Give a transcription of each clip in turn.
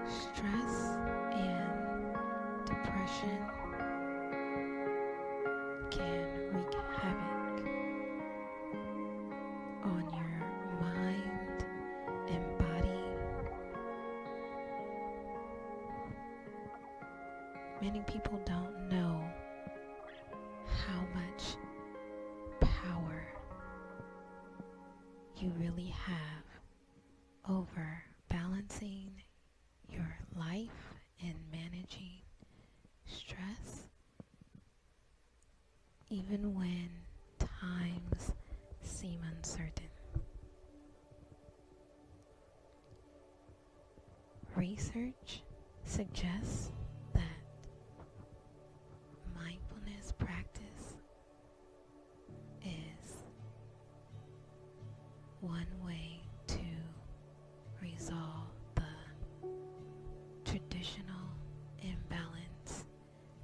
Stress and depression can wreak havoc on your mind and body. Many people don't know how much power you really have over balancing your life and managing stress, even when times seem uncertain. Research suggests that mindfulness practice is one way to resolve the traditional imbalance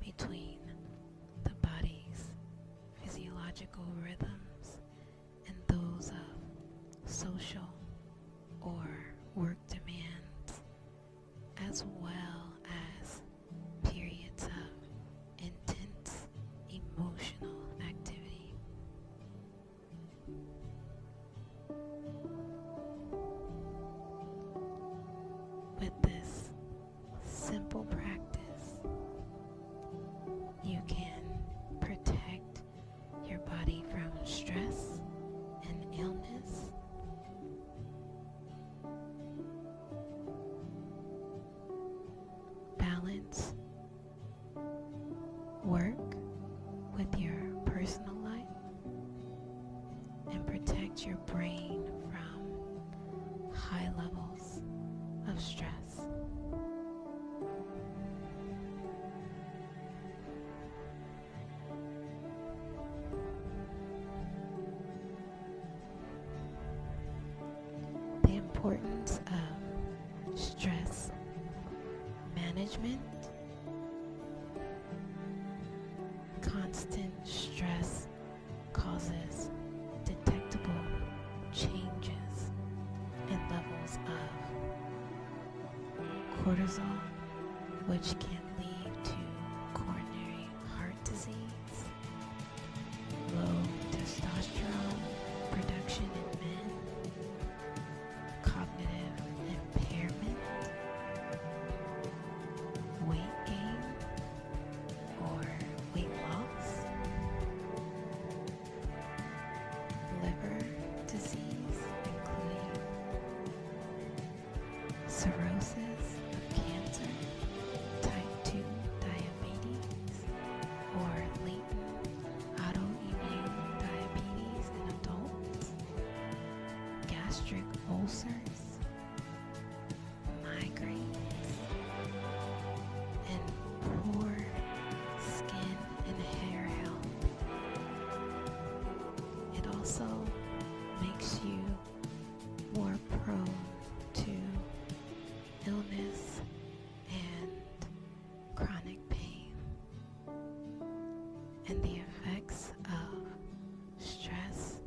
between the body's physiological rhythms and those of social or work demands, as well as periods of intense emotional activity. With this simple practice, you can protect your body from stress and illness, balance work with your personal life, and protect your brain from high levels of stress. The importance of stress management. Constant stress causes detectable changes in levels of cortisol, which can lead to coronary heart disease, low testosterone production in men, cognitive impairment, weight gain or weight loss, liver disease, including cirrhosis of cancer, type 2 diabetes, or latent autoimmune diabetes in adults, gastric ulcers, migraines, and poor skin and hair health. It also makes you more prone to illness and chronic pain. And the effects of stress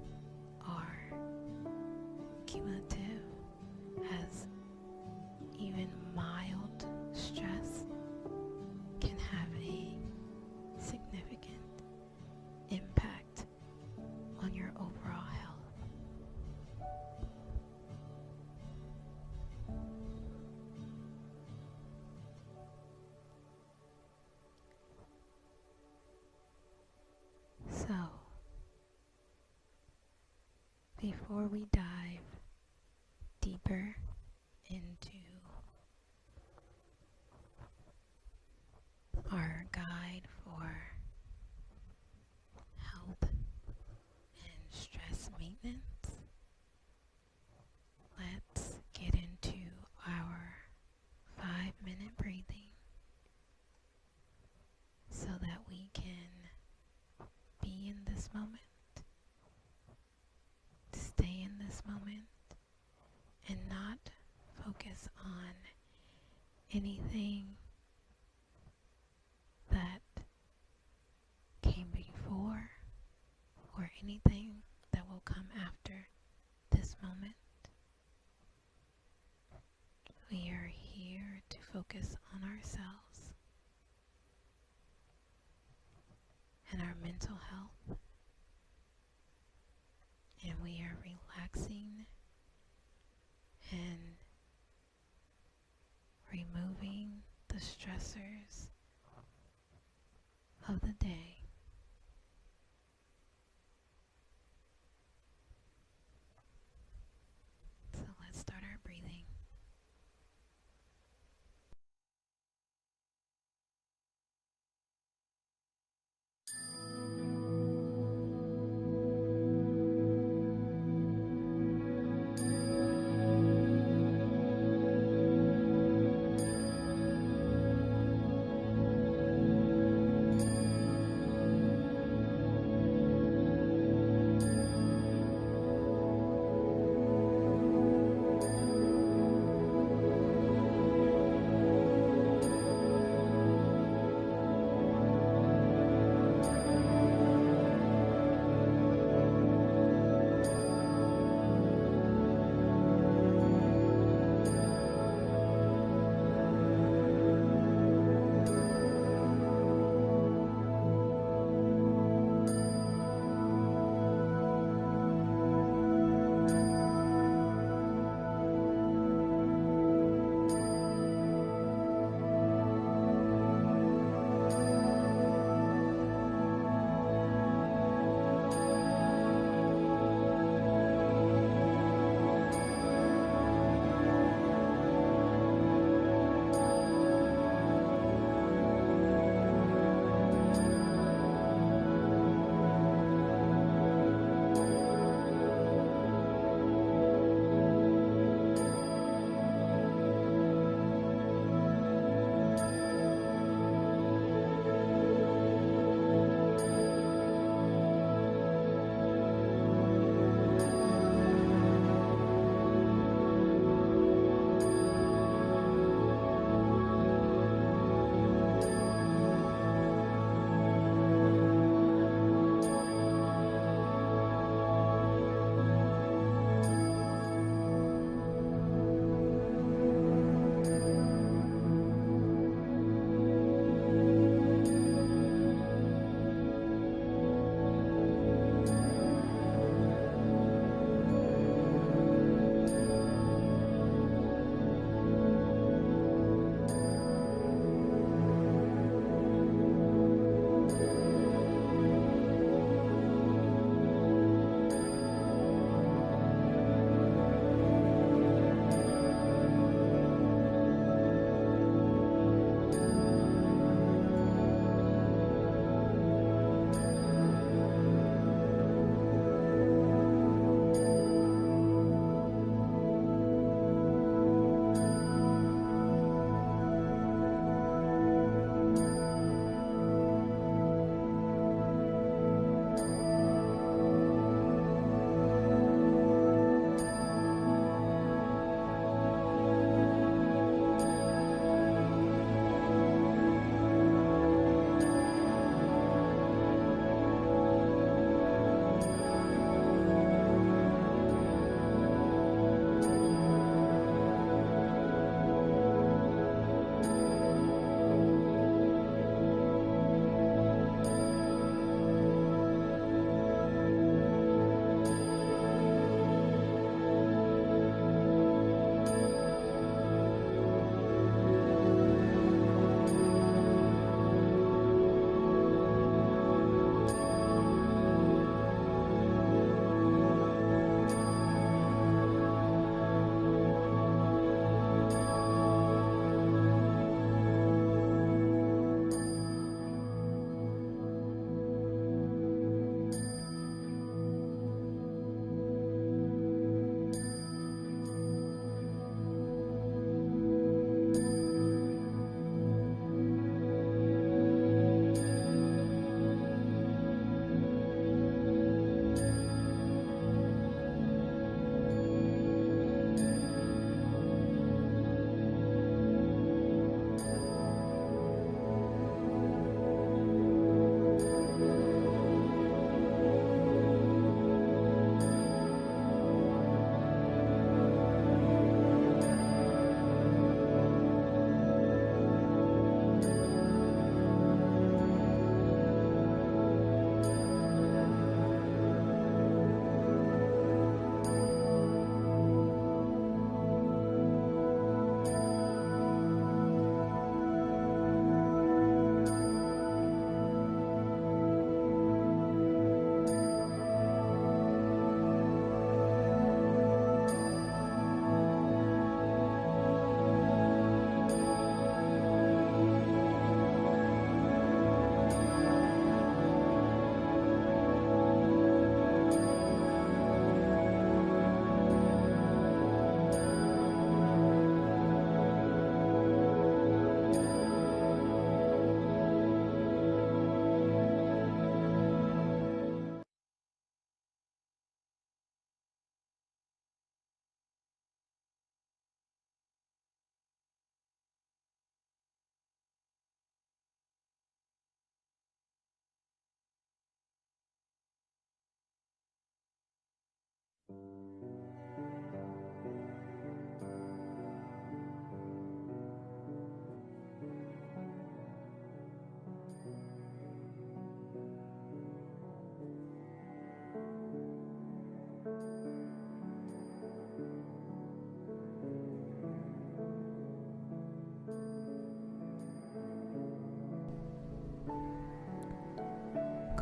are cumulative, as even mild stress can have a significant impact on your overall health. So, before we dive deeper into our guide for health and stress maintenance, let's get into our 5-minute breathing so that we can be in this moment, stay in this moment, and not focus on anything that came before or anything that will come after this moment. We are here to focus on ourselves and our mental health, and we are relaxing and removing the stressors of the day. So let's start our breathing.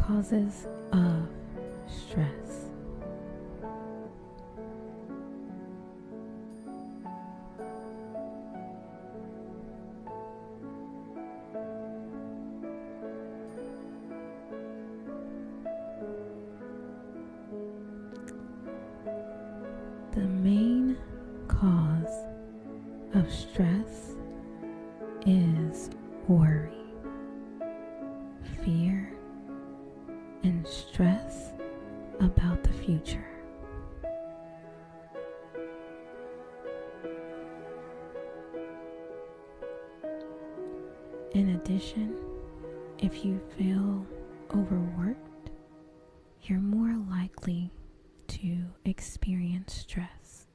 Causes of stress. The main cause of stress is worry, fear, and stress about the future. In addition, if you feel overworked, you're more likely to experience stress.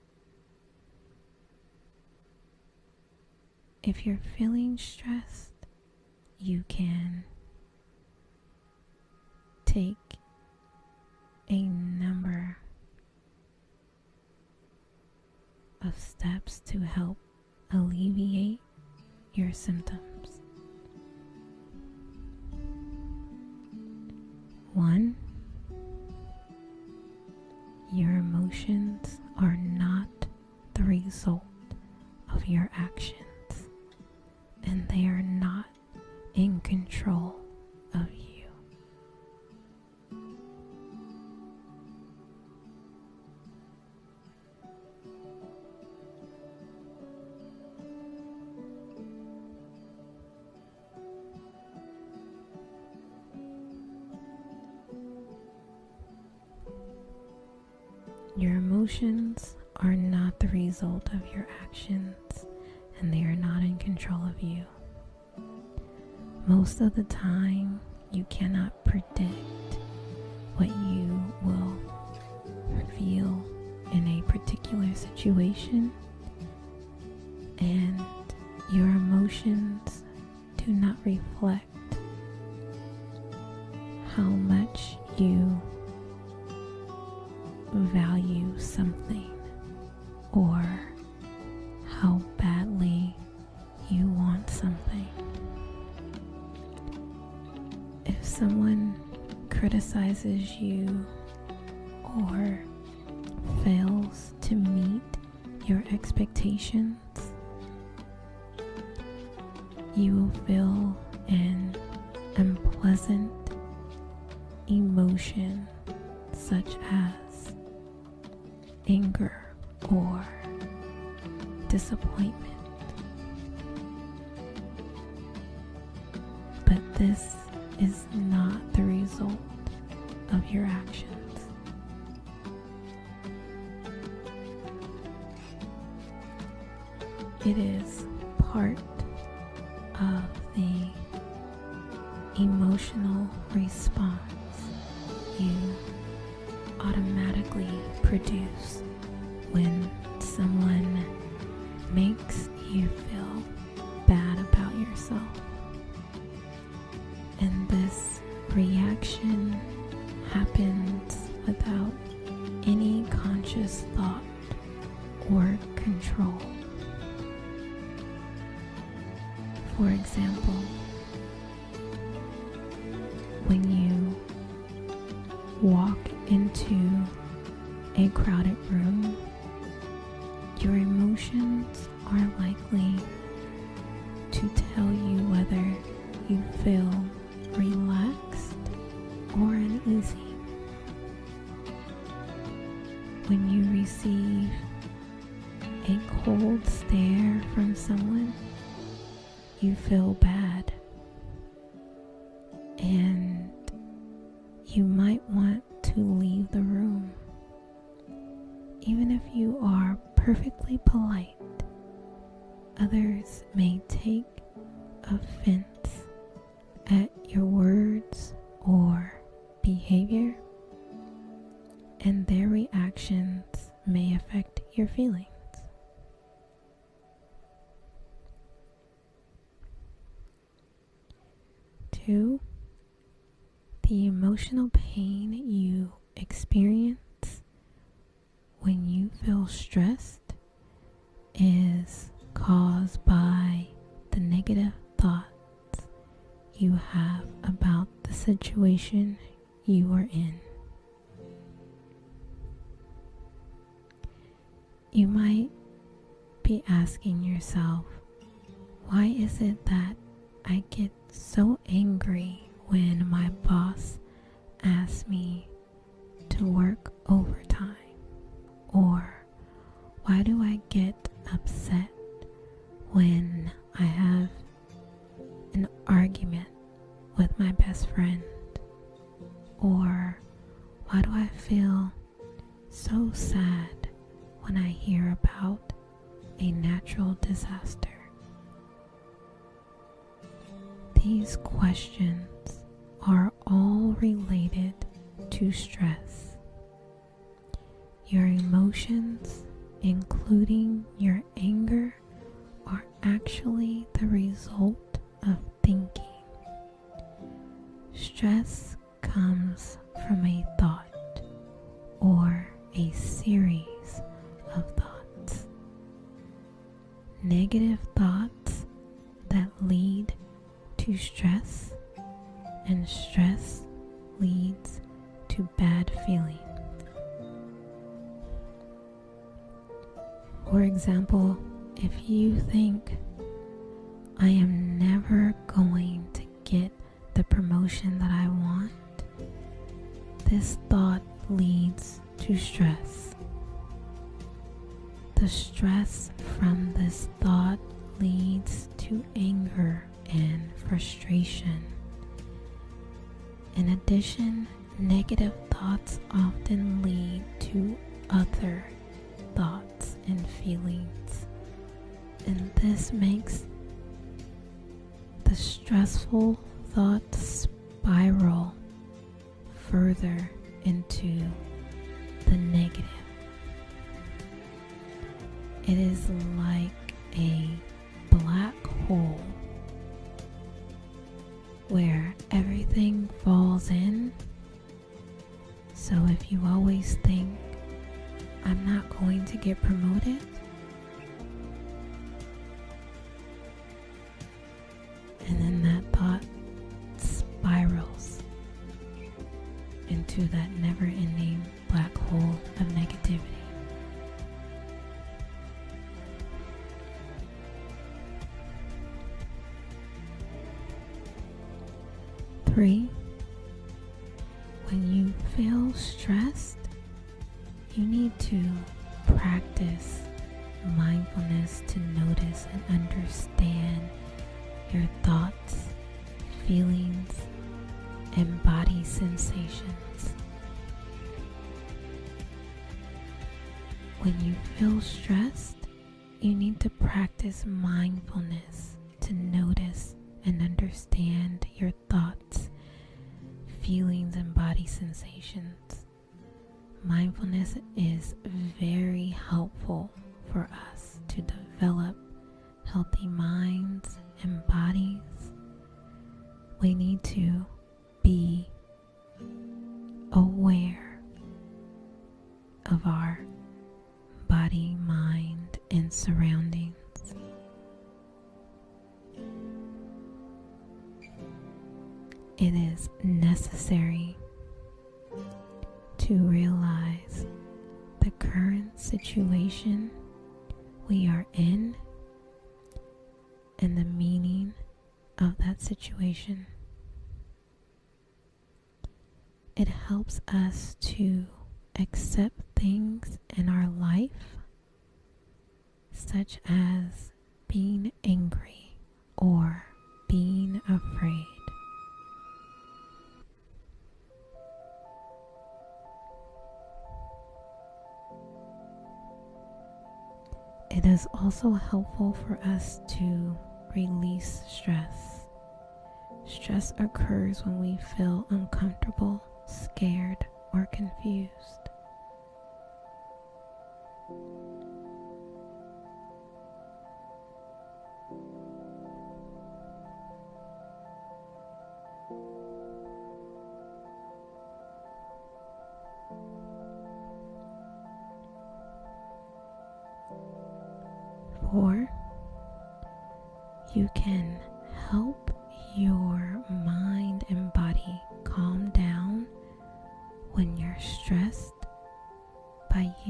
If you're feeling stressed, you can take a number of steps to help alleviate your symptoms. 1. Your emotions are not the result of your actions, and they are not in control of you. Your emotions are not the result of your actions, and they are not in control of you. Most of the time, you cannot predict what you will feel in a particular situation, and your emotions do not reflect how much you value something or how badly you want something. If someone criticizes you or fails to meet your expectations, you will feel an unpleasant emotion such as anger or disappointment. But this is not the result of your actions. It is part of the emotional response you automatically produce when someone makes you feel bad about yourself. And this reaction happens without any conscious thought or control. For example, when you walk into a crowded room, your emotions are likely to tell you whether you feel relaxed or uneasy. When you receive a cold stare from someone, you feel bad, and you might want to leave the room. Even if you are perfectly polite, others may take offense at your words or behavior, and their reactions may affect your feelings. Two, the emotional pain you experience when you feel stressed is caused by the negative thoughts you have about the situation you are in. You might be asking yourself, why is it that I get so angry when my boss asks me to work overtime? Or why do I get upset when I have an argument with my best friend? Or why do I feel so sad when I hear about a natural disaster? These questions are all related to stress. Your emotions, including your anger, are actually the result of thinking. Stress comes from a thought or a series of thoughts. Negative thoughts that lead to stress, and stress leads to bad feelings. For example, if you think, I am never going to get the promotion that I want, this thought leads to stress. The stress from this thought leads to anger and frustration. In addition, negative thoughts often lead to other thoughts and feelings, and this makes the stressful thought spiral further into the negative. It is like a black hole where everything falls in. So if you always think, I'm not going to get promoted, and then that thought spirals into that never-ending black hole of negativity. Three, when you feel stressed, you need to practice mindfulness to notice and understand your thoughts, feelings, and body sensations. When you feel stressed, you need to practice mindfulness to notice and understand your thoughts, feelings, and body sensations. Mindfulness is very helpful for us to develop healthy minds and bodies. We need to be aware of our body, mind, and surroundings. It is necessary to realize the current situation we are in and the meaning of that situation. It helps us to accept things in our life, such as being angry or being afraid. It is also helpful for us to release stress. Stress occurs when we feel uncomfortable, scared, or confused. Or you can help your mind and body calm down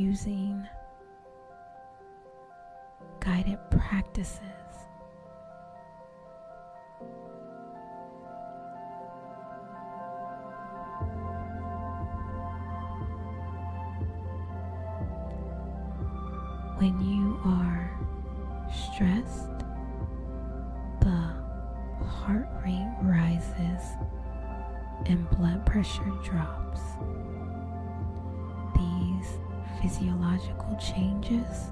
using guided practices. When you are stressed, the heart rate rises and blood pressure drops. These physiological changes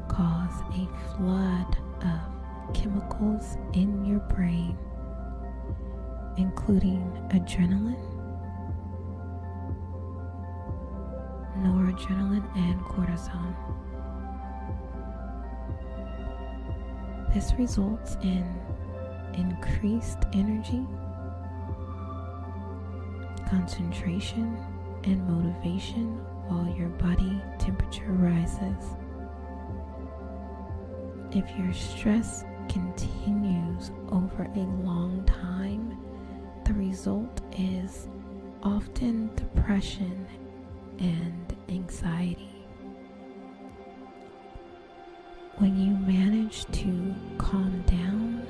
cause a flood of chemicals in your brain, including adrenaline, noradrenaline, and cortisol. This results in increased energy, concentration, and motivation while your body temperature rises. If your stress continues over a long time, the result is often depression and anxiety. When you manage to calm down,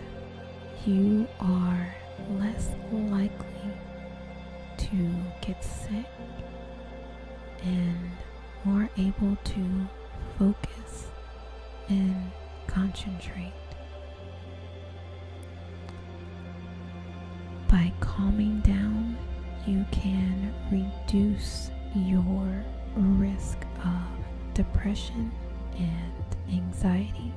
you are less likely to get sick and more able to focus and concentrate. By calming down, you can reduce your risk of depression and anxiety.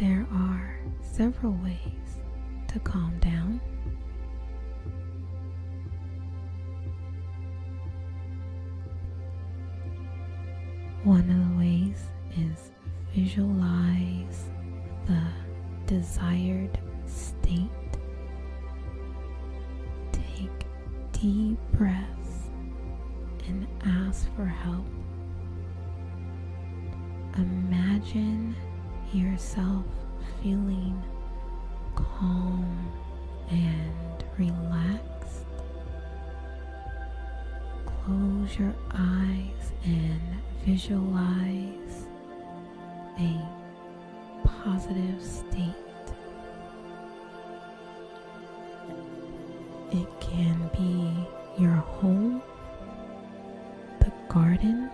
There are several ways to calm down. One of the ways is visualize the desired state. Take deep breaths and ask for help. Imagine yourself feeling calm and relaxed. Close your eyes and visualize a positive state. It can be your home, the garden,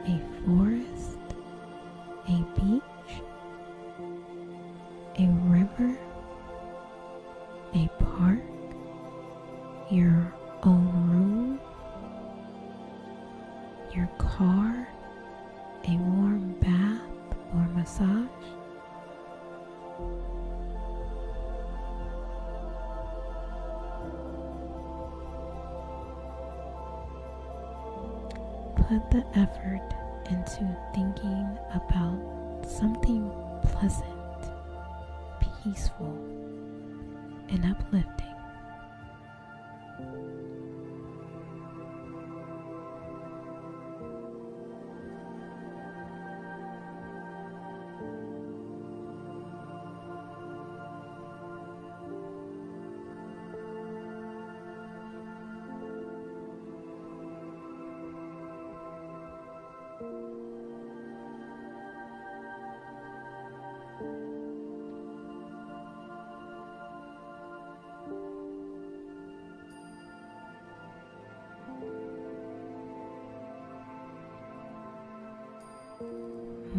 a forest, a beach, a river, a park, your own room, your car, a warm bath or massage. Put the effort into thinking about something pleasant, peaceful, and uplifting.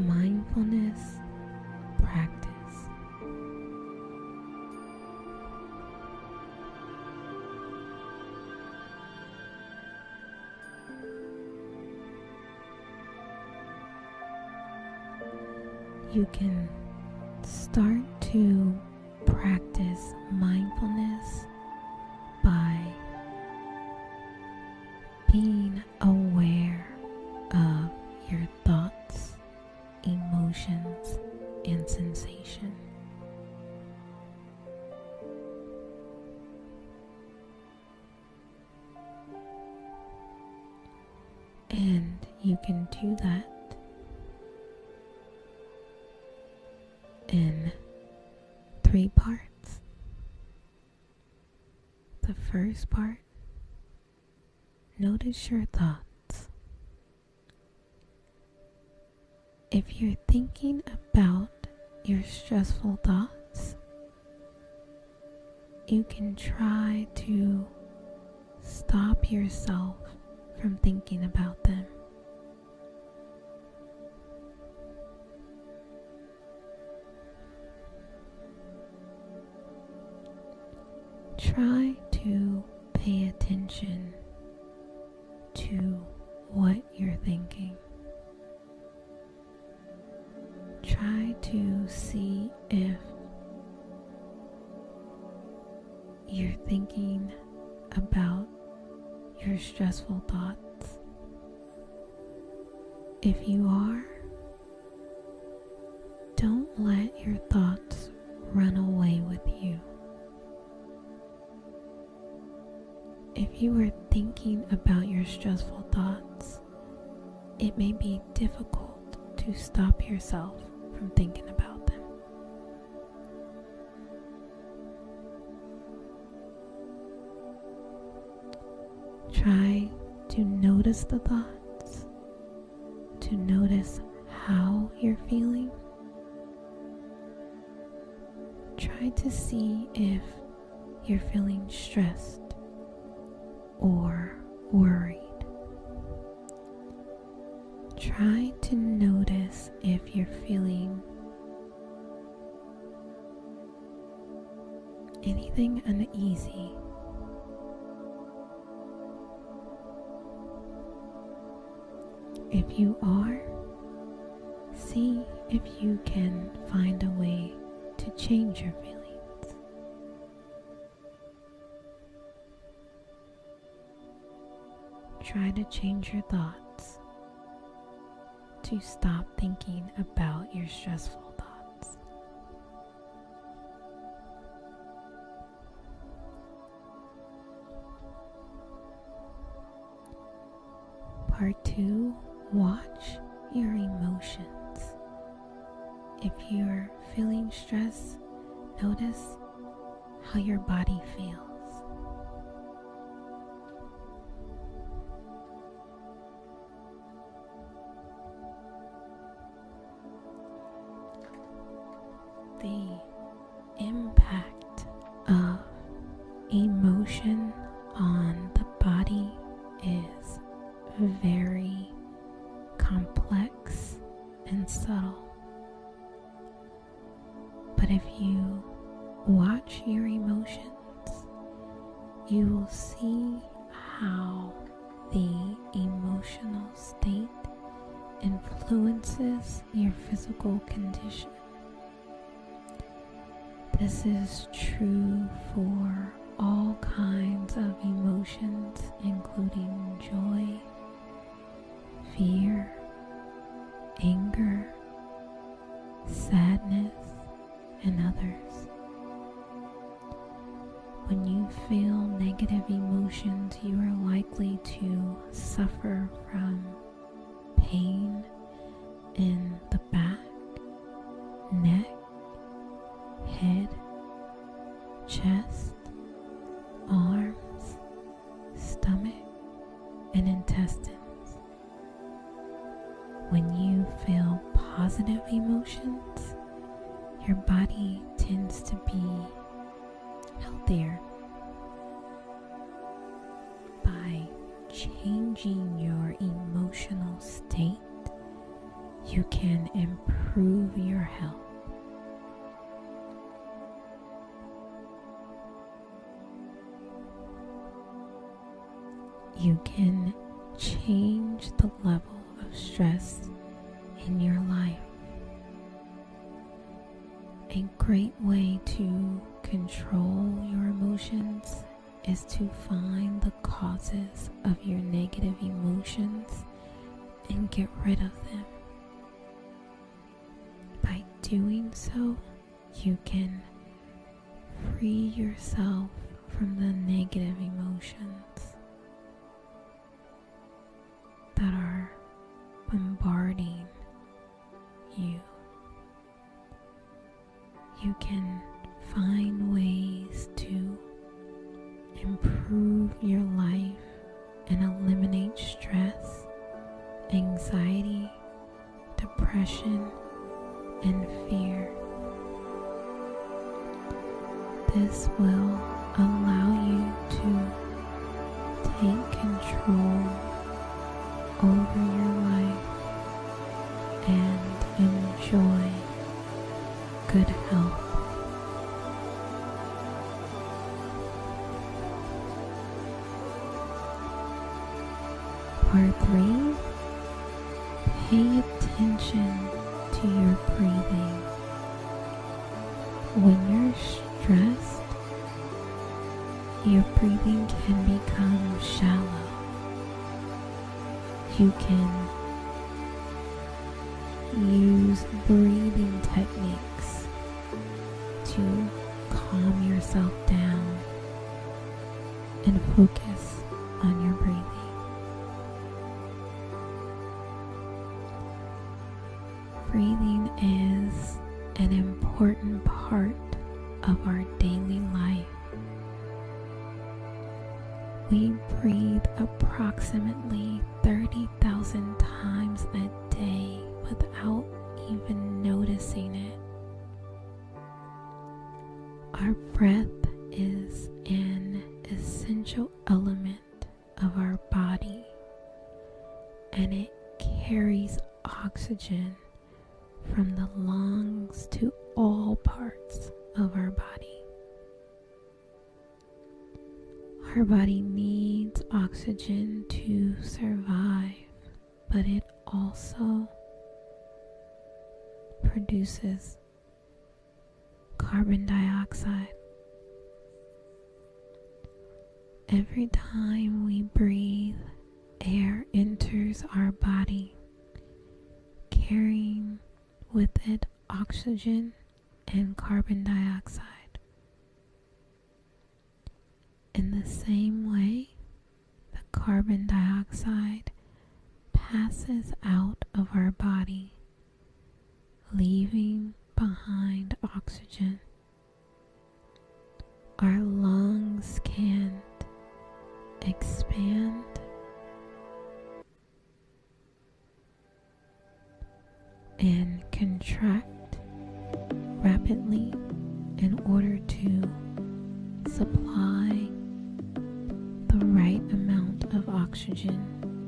Mindfulness practice. You can start to practice mindfulness by being aware of your thoughts, emotions, and sensation. And you can do that in 3 parts. The first part, notice your thoughts. If you're thinking about your stressful thoughts, you can try to stop yourself from thinking about them. Try to pay attention to what you're thinking. Try to see if you're thinking about your stressful thoughts. If you are, don't let your thoughts run away with you. If you are thinking about your stressful thoughts, it may be difficult to stop yourself from thinking about them. Try to notice the thoughts, to notice how you're feeling. Try to see if you're feeling stressed or worried. Try to notice if you're feeling anything uneasy. If you are, see if you can find a way to change your feelings. Try to change your thoughts to stop thinking about your stressful thoughts. Part 2, watch your emotions. If you're feeling stress, notice how your body feels. The impact of emotion on the body is very complex and subtle. But if you watch your emotions, you will see how the emotional state influences your physical condition. This is true for all kinds of emotions, including joy, fear, anger, sadness, and others. When you feel negative emotions, you are likely to suffer from pain in the back, neck, head, chest, arms, stomach, and intestines. When you feel positive emotions, your body tends to be healthier. By changing your emotional state, you can improve your health. You can change the level of stress in your life. A great way to control your emotions is to find the causes of your negative emotions and get rid of them. By doing so, you can free yourself from the negative emotions that are bombarding you. You can find ways to improve depression and fear. This will allow you to take control over your life and enjoy good health. Part 3, pay attention to your breathing. When you're stressed, your breathing can become shallow. You can use breathing techniques to calm yourself down and focus on your breathing. Breathing is an important part of our daily life. We breathe approximately 30,000 times a day without even noticing it. Our breath is an essential element of our body, and it carries oxygen from the lungs to all parts of our body. Our body needs oxygen to survive, but it also produces carbon dioxide. Every time we breathe, air enters our body, carrying with it oxygen and carbon dioxide. In the same way, the carbon dioxide passes out of our body, leaving behind oxygen. Our lungs can't expand and contract rapidly in order to supply the right amount of oxygen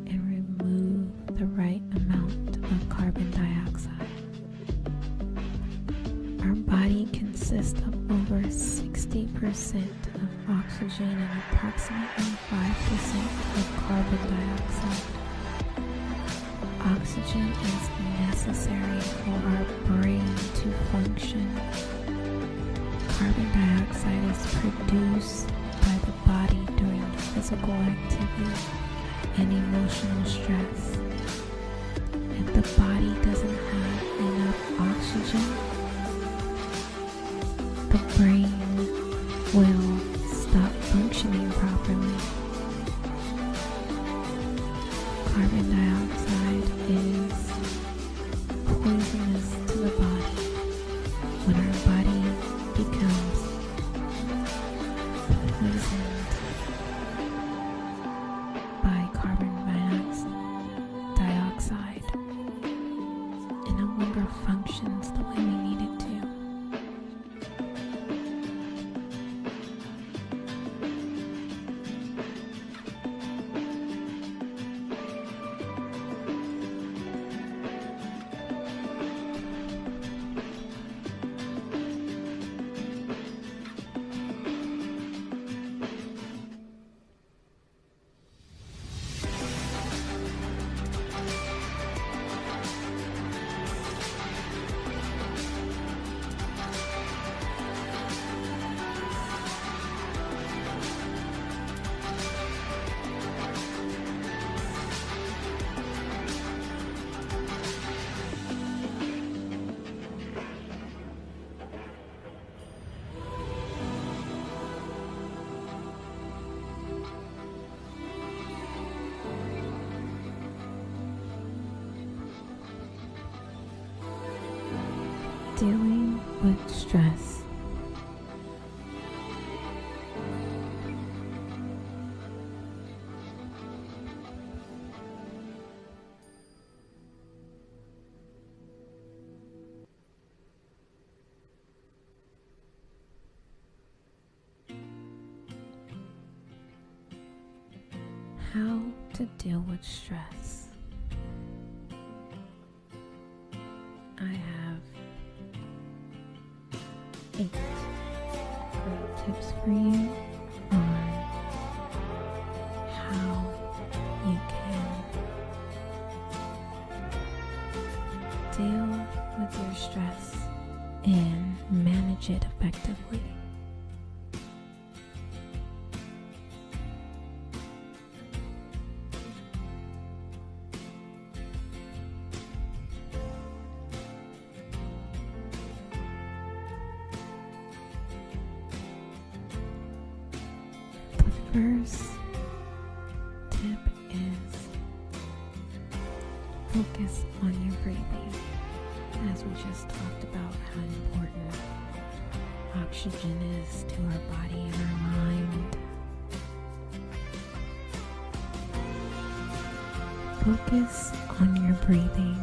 and remove the right amount of carbon dioxide. Our body consists of over 60% of oxygen and approximately 5% of carbon dioxide. Oxygen is necessary for our brain to function. Carbon dioxide is produced by the body during physical activity and emotional stress. If the body doesn't have enough oxygen, the brain will stop functioning properly. Carbon dioxide is poisonous to the body. When our body becomes poisoned by carbon dioxide, it no longer functions the way we need it to. Dealing with stress. how to deal with stress. I have 8 great tips for you on how you can deal with your stress and manage it effectively. The first tip is focus on your breathing. As we just talked about how important oxygen is to our body and our mind. Focus on your breathing.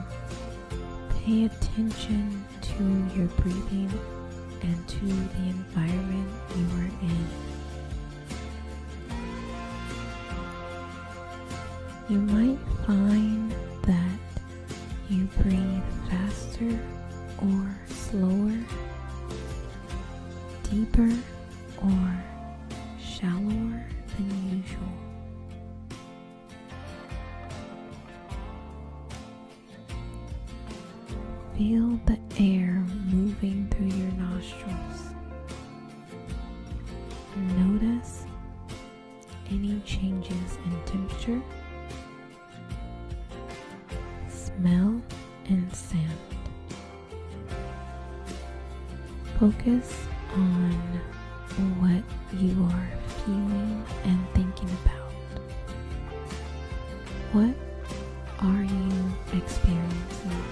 Pay attention to your breathing and to the environment you are in. You might find that you breathe faster or slower, deeper or shallower than usual. Feel the air moving through your nostrils. Notice any changes in temperature, smell, and sound. Focus on what you are feeling and thinking about. What are you experiencing?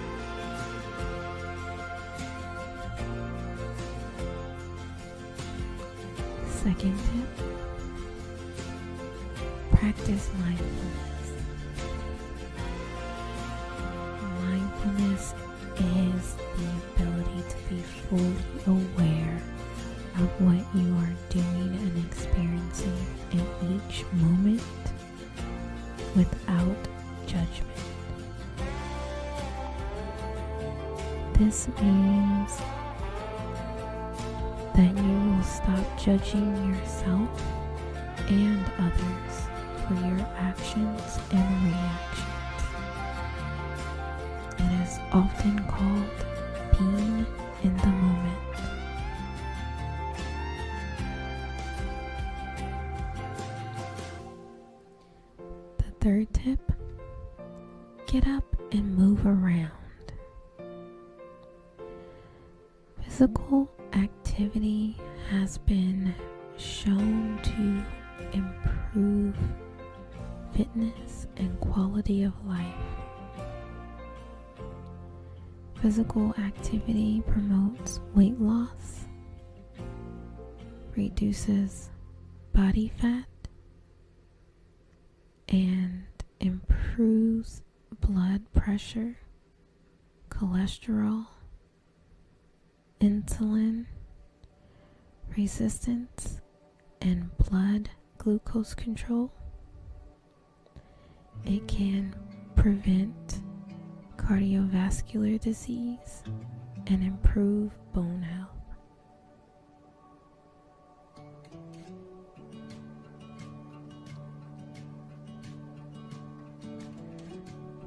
Second tip, practice mindfulness. Mindfulness is the ability to be fully aware of what you are doing and experiencing in each moment without judgment. This means that you will stop judging yourself and others for your actions and reactions. It is often called being in the moment. The third tip, get up and move around. Physical activity has been shown to improve fitness and quality of life. Physical activity promotes weight loss, reduces body fat, and improves blood pressure, cholesterol, insulin resistance, and blood glucose control. It can prevent cardiovascular disease and improve bone health.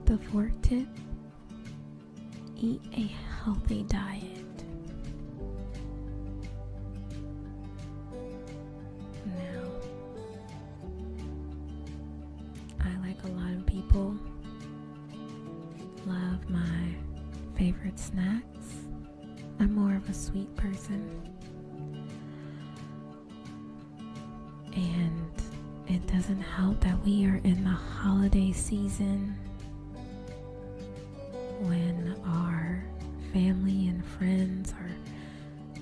The fourth tip, eat a healthy diet. Now, I, like a lot of people, love my favorite snacks. I'm more of a sweet person. And it doesn't help that we are in the holiday season when our family and friends are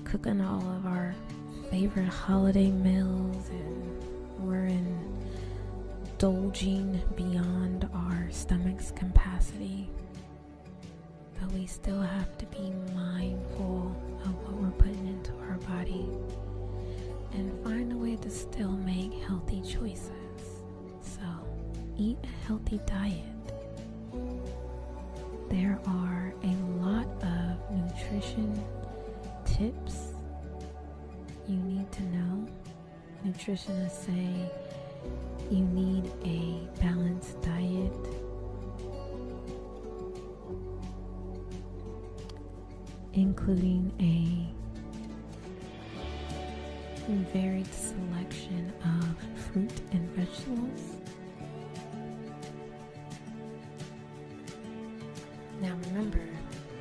cooking all of our favorite holiday meals and we're indulging beyond our stomach's capacity. But we still have to be mindful of what we're putting into our body and find a way to still make healthy choices. So eat a healthy diet. There are a lot of nutrition tips you need to know. Nutritionists say you need a balanced diet, including a varied selection of fruit and vegetables. Now remember,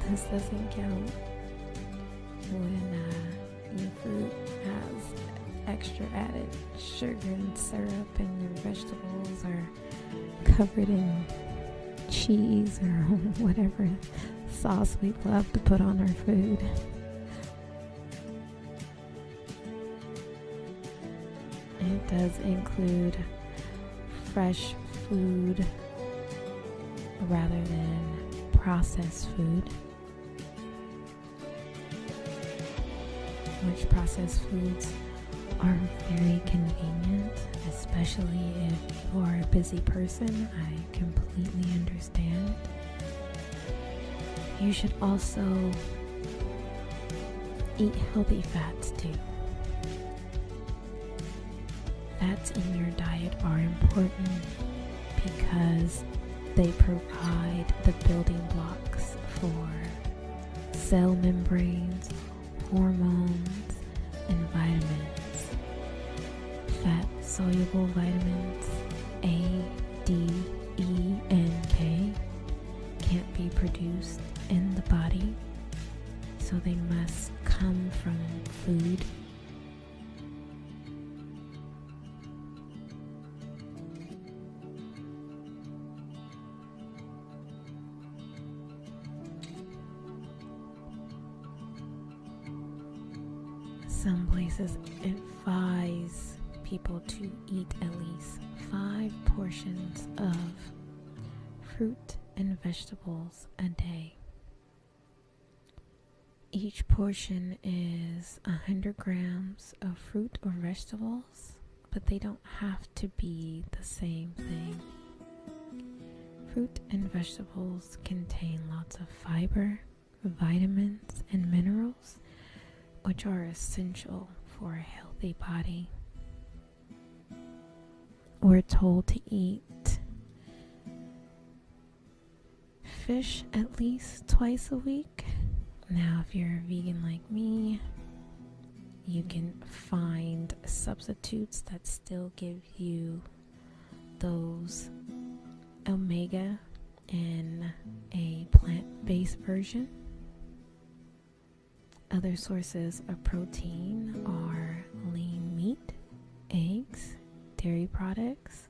this doesn't count when your fruit has extra added sugar and syrup and your vegetables are covered in cheese or whatever sauce we love to put on our food. It does include fresh food rather than processed food, which processed foods are very convenient, especially if you are a busy person. I completely understand. You should also eat healthy fats too. Fats in your diet are important because they provide the building blocks for cell membranes, hormones, and vitamins. Fat-soluble vitamins A, D, E, and K can't be produced in the body, so they must come from food. Some places advise people to eat at least 5 portions of fruit and vegetables a day. Each portion is 100 grams of fruit or vegetables, but they don't have to be the same thing. Fruit and vegetables contain lots of fiber, vitamins, and minerals, which are essential for a healthy body. We're told to eat fish at least twice a week. Now, if you're a vegan like me, you can find substitutes that still give you those omega in a plant-based version. Other sources of protein are lean meat, eggs, dairy products,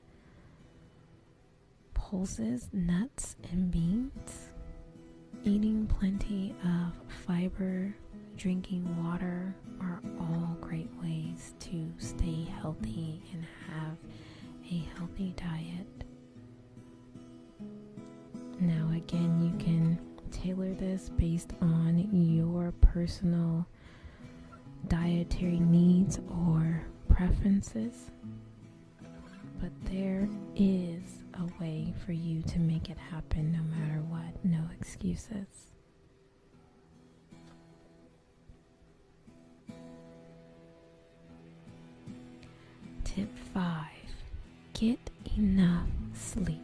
pulses, nuts, and beans. Eating plenty of fiber, drinking water are all great ways to stay healthy and have a healthy diet. Now again, you can tailor this based on your personal dietary needs or preferences, but there is a way for you to make it happen no matter what. No excuses. Tip 5. Get enough sleep.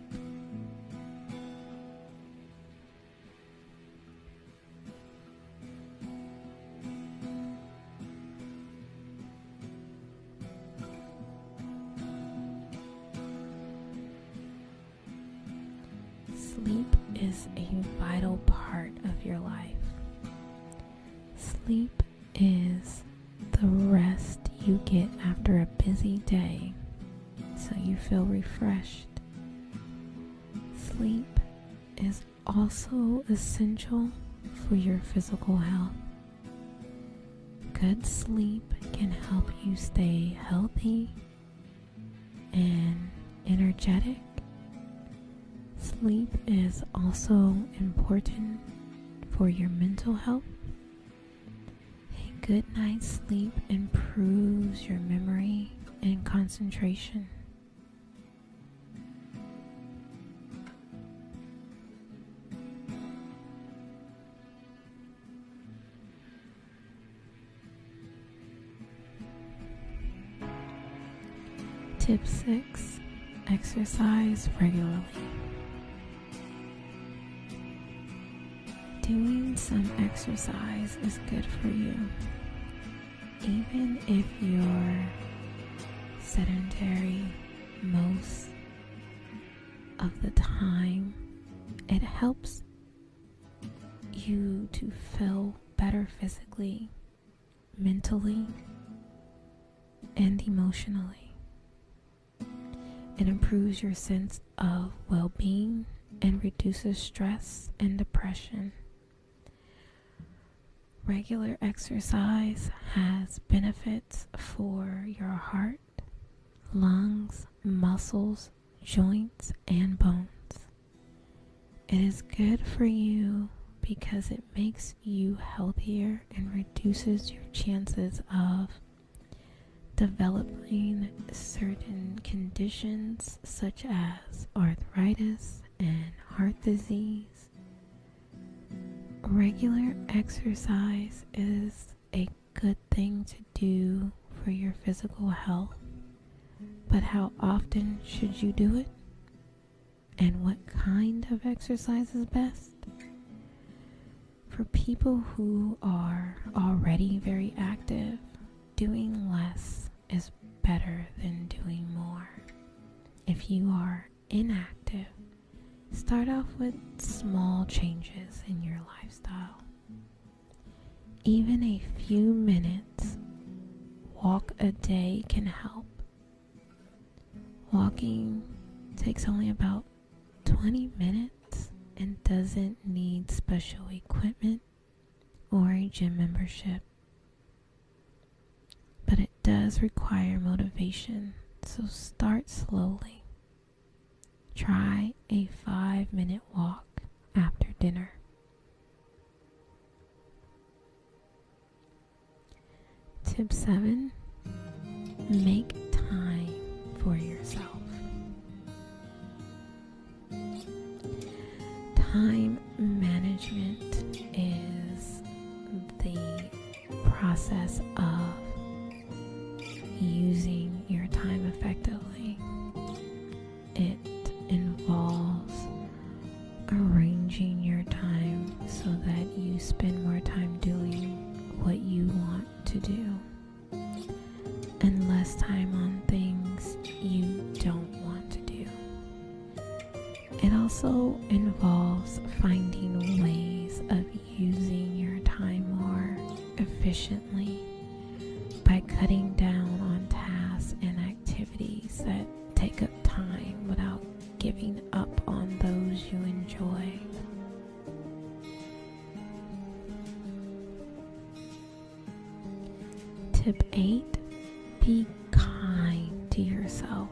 Sleep is a vital part of your life. Sleep is the rest you get after a busy day, so you feel refreshed. Sleep is also essential for your physical health. Good sleep can help you stay healthy and energetic. Sleep is also important for your mental health. A good night's sleep improves your memory and concentration. Tip 6. Exercise regularly. Doing some exercise is good for you. Even if you're sedentary most of the time, it helps you to feel better physically, mentally, and emotionally. It improves your sense of well-being and reduces stress and depression. Regular exercise has benefits for your heart, lungs, muscles, joints, and bones. It is good for you because it makes you healthier and reduces your chances of developing certain conditions such as arthritis and heart disease. Regular exercise is a good thing to do for your physical health, but how often should you do it? And what kind of exercise is best? For people who are already very active, doing less is better than doing more. If you are inactive, start off with small changes in your lifestyle. Even a few minutes walk a day can help. Walking takes only about 20 minutes and doesn't need special equipment or a gym membership. But it does require motivation, so start slowly. Try a 5-minute walk after dinner. Tip 7. Make time for yourself. Time management is the process of using your time effectively. It involves arranging your time so that you spend more time doing what you want to do and less time on things you don't want to do. It also involves finding ways of using your time more efficiently by cutting down on tasks and activities that take up time without giving up on those you enjoy. Tip 8. Be kind to yourself.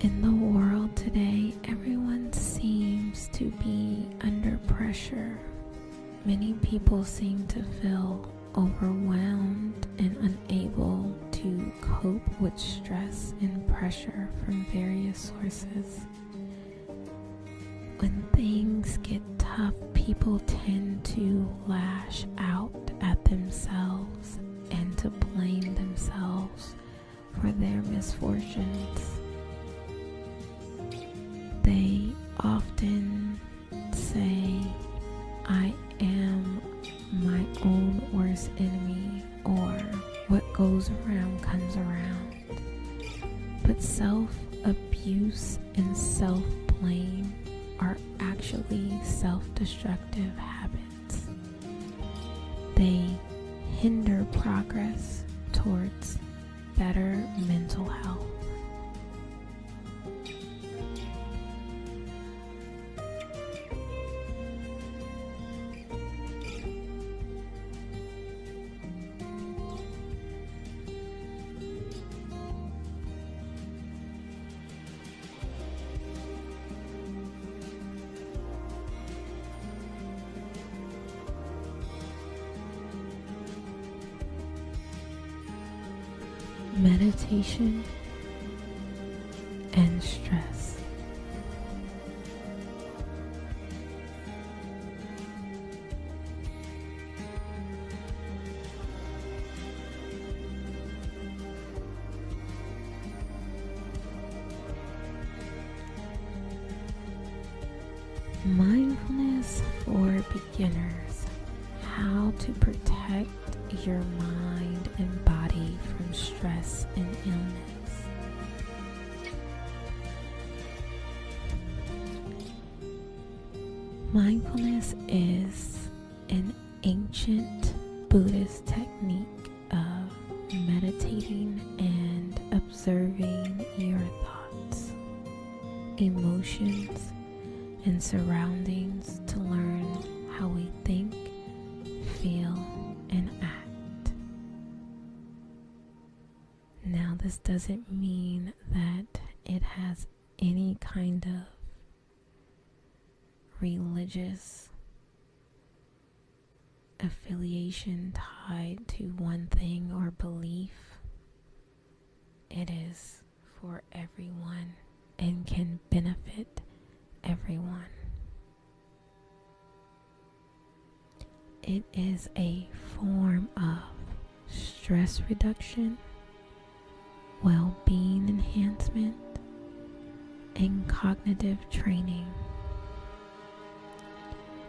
In the world today, everyone seems to be under pressure. Many people seem to feel overwhelmed and unable to cope with stress and pressure from various sources. When things get tough, people tend to lash out at themselves and to blame themselves for their misfortunes. They often say, "I am my own worst enemy," or "what goes around comes around." But self-abuse and self-blame are actually self-destructive habits. They hinder progress towards better mental health. Meditation and stress. Mindfulness for beginners. How to protect your mind and body from stress and illness. Mindfulness is an ancient Buddhist technique of meditating and observing your thoughts, emotions, and surroundings to learn how we think, feel, and act. Now, this doesn't mean that it has any kind of religious affiliation tied to one thing or belief. It is for everyone and can benefit everyone. It is a form of stress reduction, well-being enhancement, and cognitive training.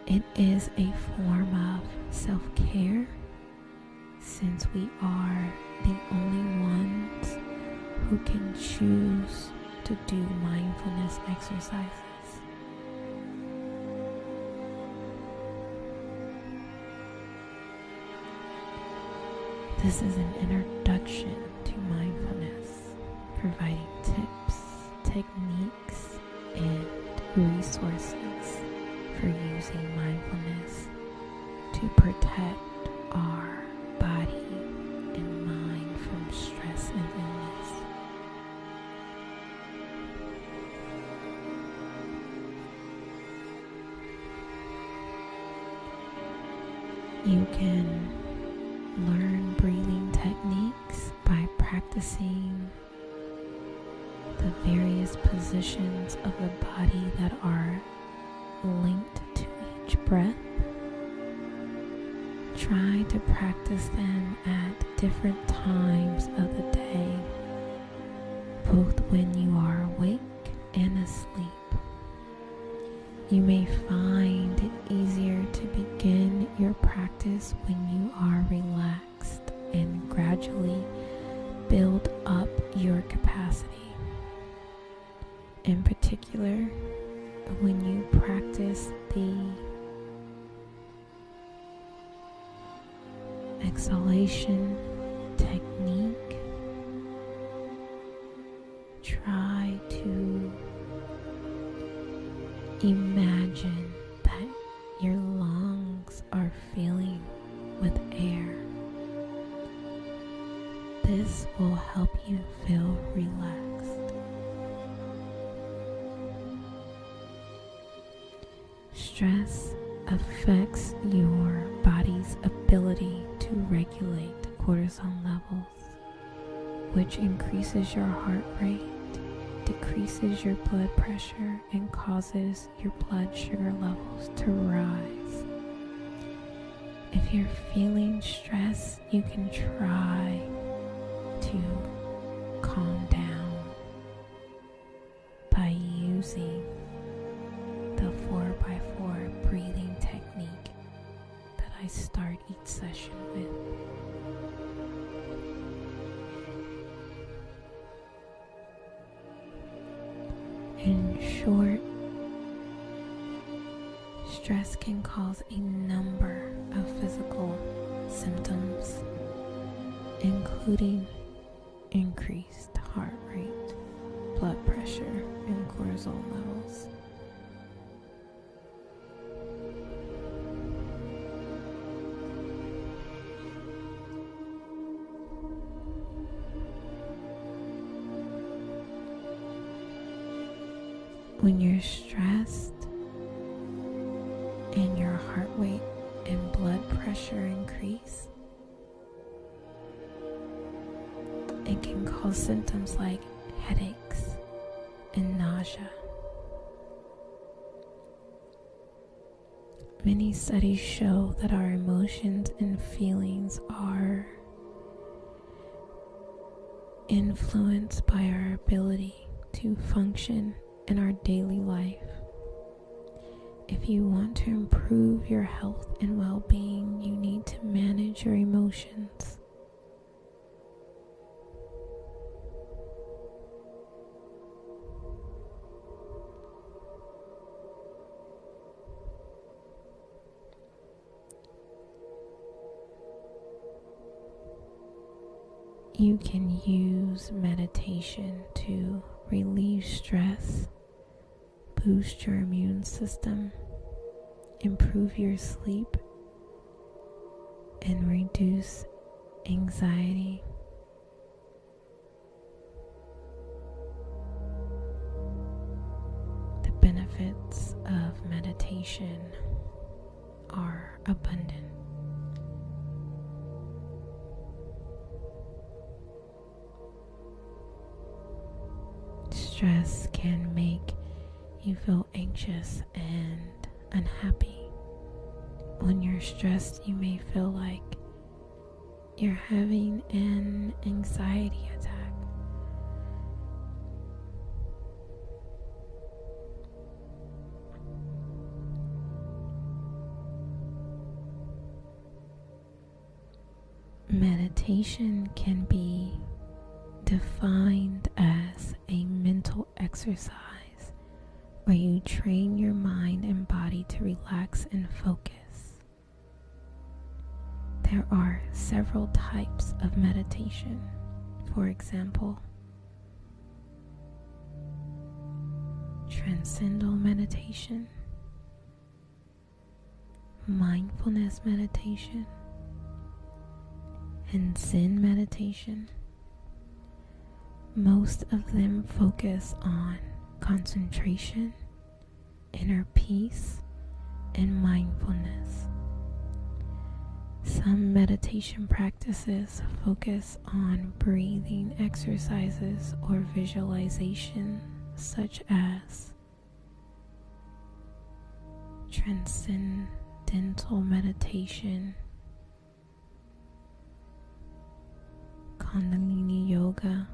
It is a form of self-care, since we are the only ones who can choose to do mindfulness exercises. This is an introduction to mindfulness, providing tips, techniques, and resources for using mindfulness to protect our body and mind from stress and illness. You can learn breathing techniques by practicing the various positions of the body that are linked to each breath. Try to practice them at different times of the day, both when you are awake and asleep. You may find it easier to begin your practice when you are relaxed and gradually build up your capacity. In particular, when you practice the exhalation technique, try to imagine that your lungs are filling with air. This will help you feel relaxed. Stress affects your body's ability to regulate cortisol levels, which increases your heart rate, decreases your blood pressure, and causes your blood sugar levels to rise. If you're feeling stress, you can try to calm down by using the 4x4 breathing technique that I start each session with. In short, stress can cause a number of physical symptoms, including increased heart rate, blood pressure, and cortisol levels. When you're stressed and your heart rate and blood pressure increase, it can cause symptoms like headaches and nausea. Many studies show that our emotions and feelings are influenced by our ability to function in our daily life. If you want to improve your health and well-being, you need to manage your emotions. You can use meditation to relieve stress, boost your immune system, improve your sleep, and reduce anxiety. The benefits of meditation are abundant. Stress can make you feel anxious and unhappy. When you're stressed, you may feel like you're having an anxiety attack. Meditation can be defined as a mental exercise where you train your mind and body to relax and focus. There are several types of meditation. For example, transcendental meditation, mindfulness meditation, and Zen meditation. Most of them focus on concentration, inner peace, and mindfulness. Some meditation practices focus on breathing exercises or visualization, such as transcendental meditation, Kundalini yoga,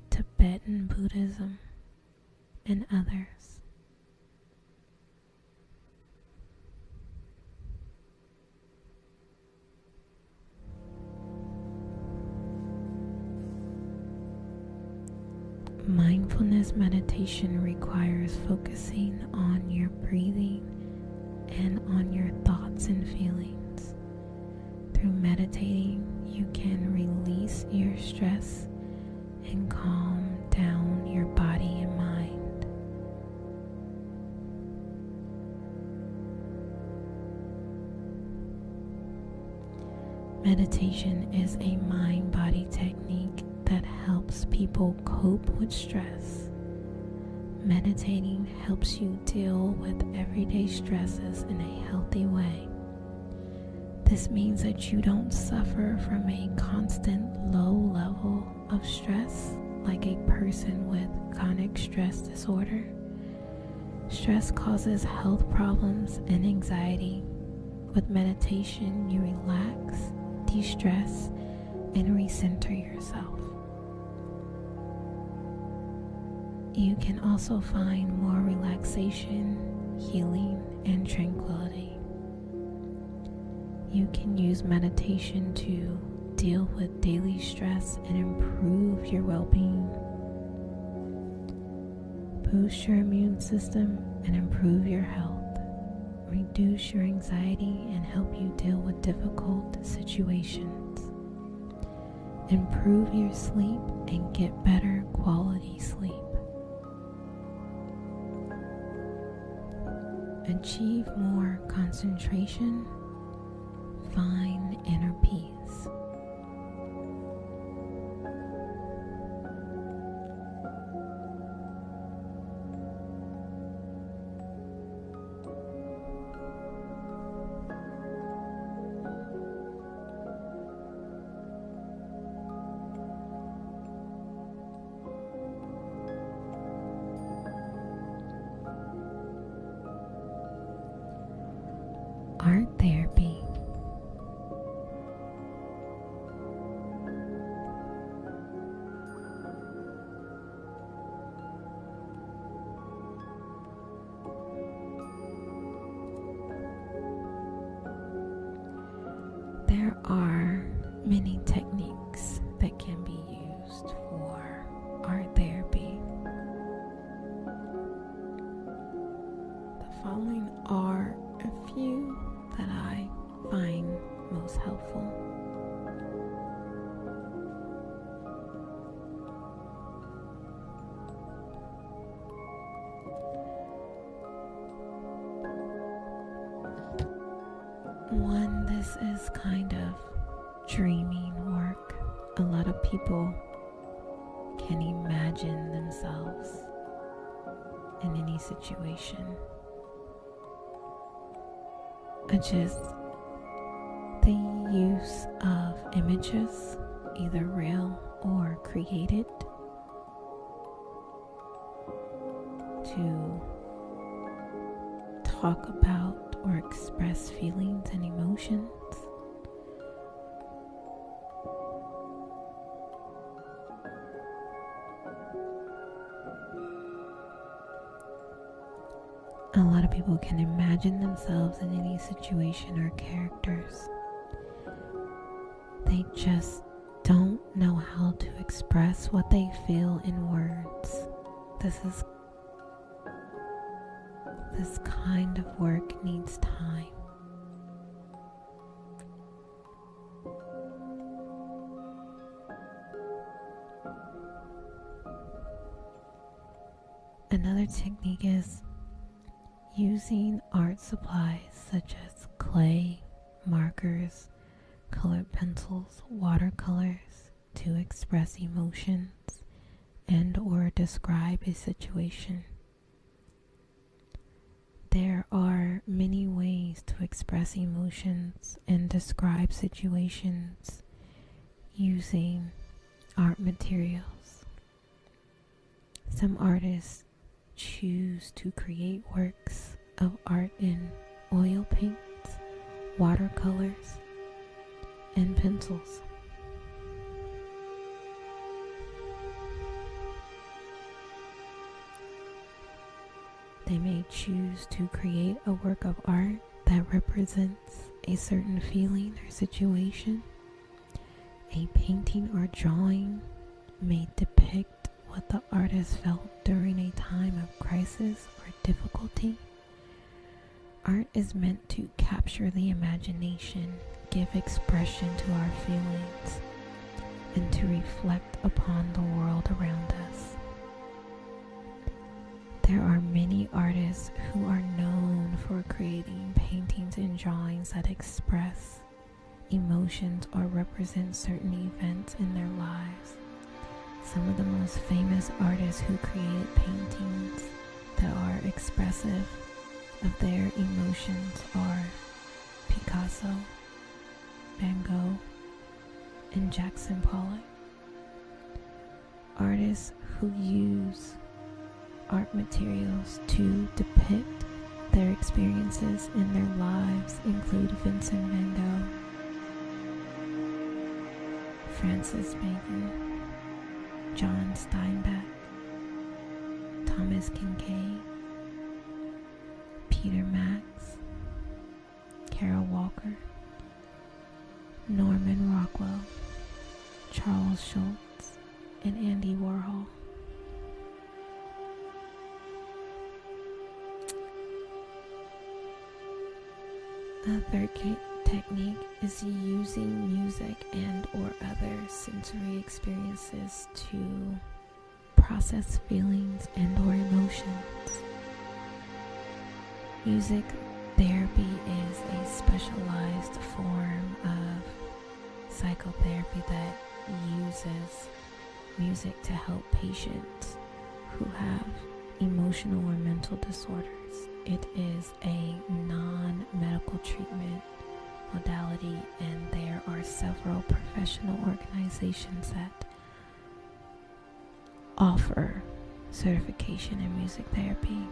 Tibetan Buddhism, and others. Mindfulness meditation requires focusing on your breathing and on your thoughts and feelings. Through meditating, you can release your stress and calm down your body and mind. Meditation is a mind-body technique that helps people cope with stress. Meditating helps you deal with everyday stresses in a healthy way. This means that you don't suffer from a constant low level of stress like a person with chronic stress disorder. Stress causes health problems and anxiety. With meditation, you relax, de-stress, and recenter yourself. You can also find more relaxation, healing, and tranquility. You can use meditation to deal with daily stress and improve your well-being, boost your immune system and improve your health, reduce your anxiety and help you deal with difficult situations, improve your sleep and get better quality sleep, achieve more concentration, find inner peace. Art therapy. many techniques that can be used for art therapy. The following are a few that I find most helpful. One, this is kind of dreaming work. A lot of people can imagine themselves in any situation. Just the use of images, either real or created, to talk about or express feelings and emotions. A lot of people can imagine themselves in any situation or characters. They just don't know how to express what they feel in words. This kind of work needs time. Another technique is using art supplies such as clay, markers, colored pencils, watercolors to express emotions and or describe a situation. There are many ways to express emotions and describe situations using art materials. Some artists choose to create works of art in oil paints, watercolors, and pencils. They may choose to create a work of art that represents a certain feeling or situation. A painting or drawing may depict what the artist felt during a time of crisis or difficulty. Art is meant to capture the imagination, give expression to our feelings, and to reflect upon the world around us. There are many artists who are known for creating paintings and drawings that express emotions or represent certain events in their lives. Some of the most famous artists who created paintings that are expressive of their emotions are Picasso, Van Gogh, and Jackson Pollock. Artists who use art materials to depict their experiences in their lives include Vincent van Gogh, Francis Bacon, John Steinbeck, Thomas Kincaid, Peter Max, Carol Walker, Norman Rockwell, Charles Schultz, and Andy Warhol. A third technique is using music and or other sensory experiences to process feelings and or emotions. Music therapy is a specialized form of psychotherapy that uses music to help patients who have emotional or mental disorders. It is a non-medical treatment modality, and there are several professional organizations that offer certification in music therapy.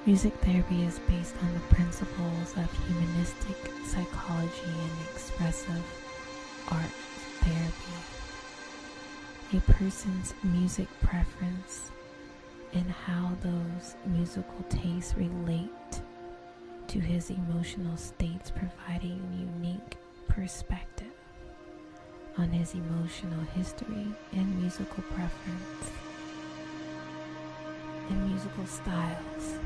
Music therapy is based on the principles of humanistic psychology and expressive art therapy. A person's music preference and how those musical tastes relate to his emotional states, providing unique perspective on his emotional history and musical preference and musical styles.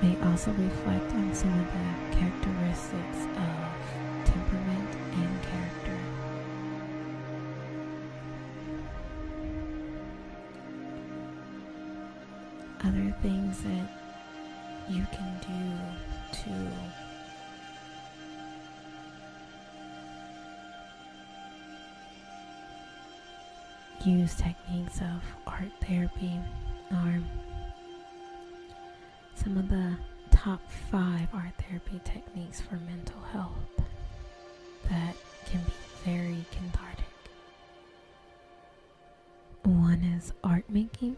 May also reflect on some of the characteristics of temperament and character. Other things that you can do to use techniques of art therapy are some of the top 5 art therapy techniques for mental health that can be very cathartic. 1 is art making,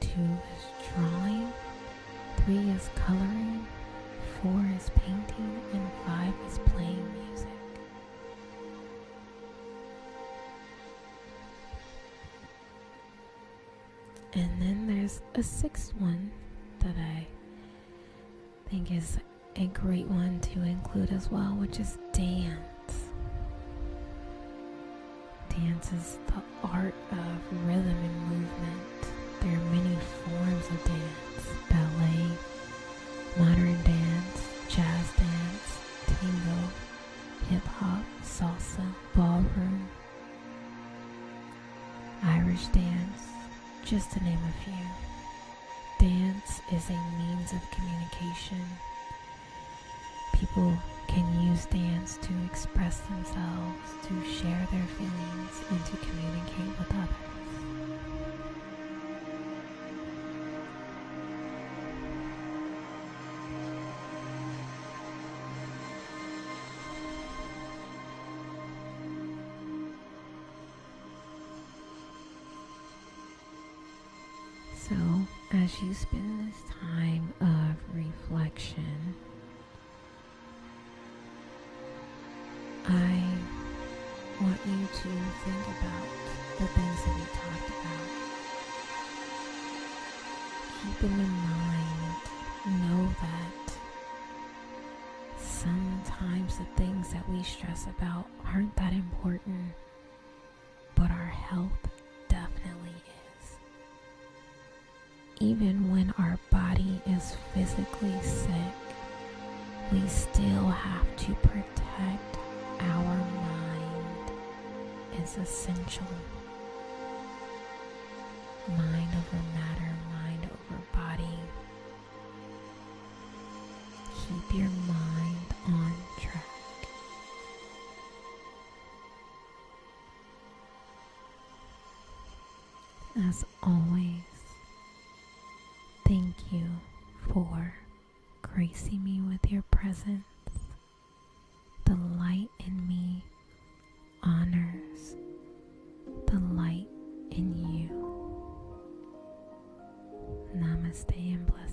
2 is drawing, 3 is coloring, 4 is painting, and 5 is playing music. And then there's a 6th one that I think is a great one to include as well, which is dance. Dance is the art of rhythm and movement. There are many forms of dance: ballet, modern dance, jazz dance, tango, hip-hop, salsa, ballroom, Irish dance, just to name a few. Dance is a means of communication. People can use dance to express themselves, to share their feelings, and to communicate with others. So, as you spend this time of reflection, I want you to think about the things that we talked about. Keep them in mind. Know that sometimes the things that we stress about aren't that important, but our health definitely is. Even when our body is physically sick, we still have to protect our mind. It's essential. Mind over matter, mind over body. Keep your mind on track. As always, thank you for gracing me with your presence. The light in me honors the light in you. Namaste and blessings.